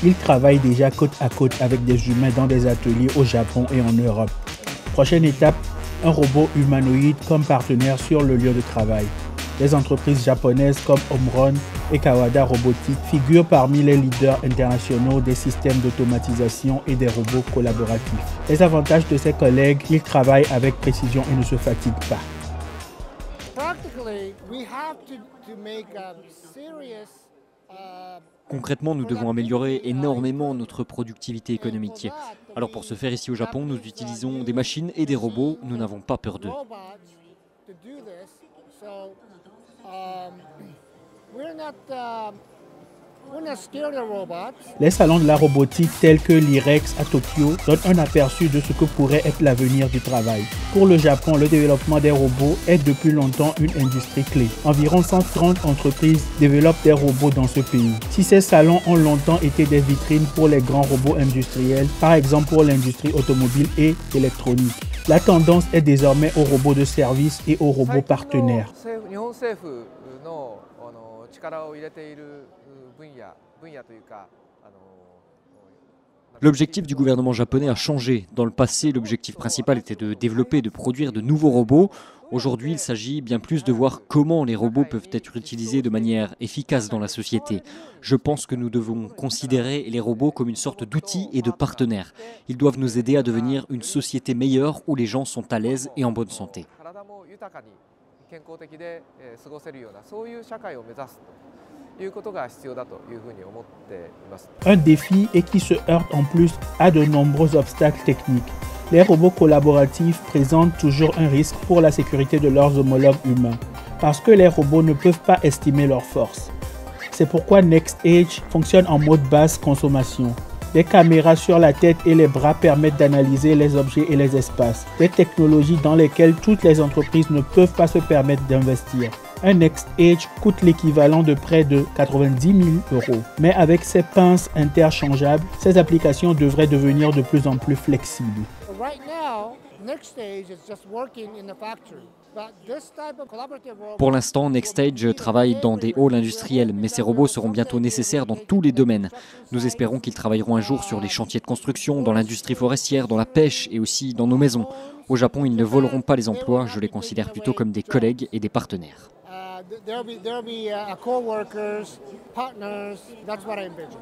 Ils travaillent déjà côte à côte avec des humains dans des ateliers au Japon et en Europe. Prochaine étape, un robot humanoïde comme partenaire sur le lieu de travail. Les entreprises japonaises comme Omron et Kawada Robotics figurent parmi les leaders internationaux des systèmes d'automatisation et des robots collaboratifs. Les avantages de ces collègues, ils travaillent avec précision et ne se fatiguent pas. Concrètement, nous devons améliorer énormément notre productivité économique. Alors pour ce faire, ici au Japon, nous utilisons des machines et des robots, nous n'avons pas peur d'eux. Les salons de la robotique tels que l'IREX à Tokyo donnent un aperçu de ce que pourrait être l'avenir du travail. Pour le Japon, le développement des robots est depuis longtemps une industrie clé. Environ 130 entreprises développent des robots dans ce pays. Si ces salons ont longtemps été des vitrines pour les grands robots industriels, par exemple pour l'industrie automobile et électronique, la tendance est désormais aux robots de service et aux robots partenaires. L'objectif du gouvernement japonais a changé. Dans le passé, l'objectif principal était de développer et de produire de nouveaux robots. Aujourd'hui, il s'agit bien plus de voir comment les robots peuvent être utilisés de manière efficace dans la société. Je pense que nous devons considérer les robots comme une sorte d'outils et de partenaires. Ils doivent nous aider à devenir une société meilleure où les gens sont à l'aise et en bonne santé. Un défi et qui se heurte en plus à de nombreux obstacles techniques. Les robots collaboratifs présentent toujours un risque pour la sécurité de leurs homologues humains, parce que les robots ne peuvent pas estimer leur force. C'est pourquoi NextAge fonctionne en mode basse consommation. Des caméras sur la tête et les bras permettent d'analyser les objets et les espaces, des technologies dans lesquelles toutes les entreprises ne peuvent pas se permettre d'investir. Un NextAge coûte l'équivalent de près de 90 000 €. Mais avec ces pinces interchangeables, ces applications devraient devenir de plus en plus flexibles. Pour l'instant, NextAge travaille dans des halls industriels, mais ces robots seront bientôt nécessaires dans tous les domaines. Nous espérons qu'ils travailleront un jour sur les chantiers de construction, dans l'industrie forestière, dans la pêche et aussi dans nos maisons. Au Japon, ils ne voleront pas les emplois, je les considère plutôt comme des collègues et des partenaires. There'll be co-workers, partners. That's what I envision.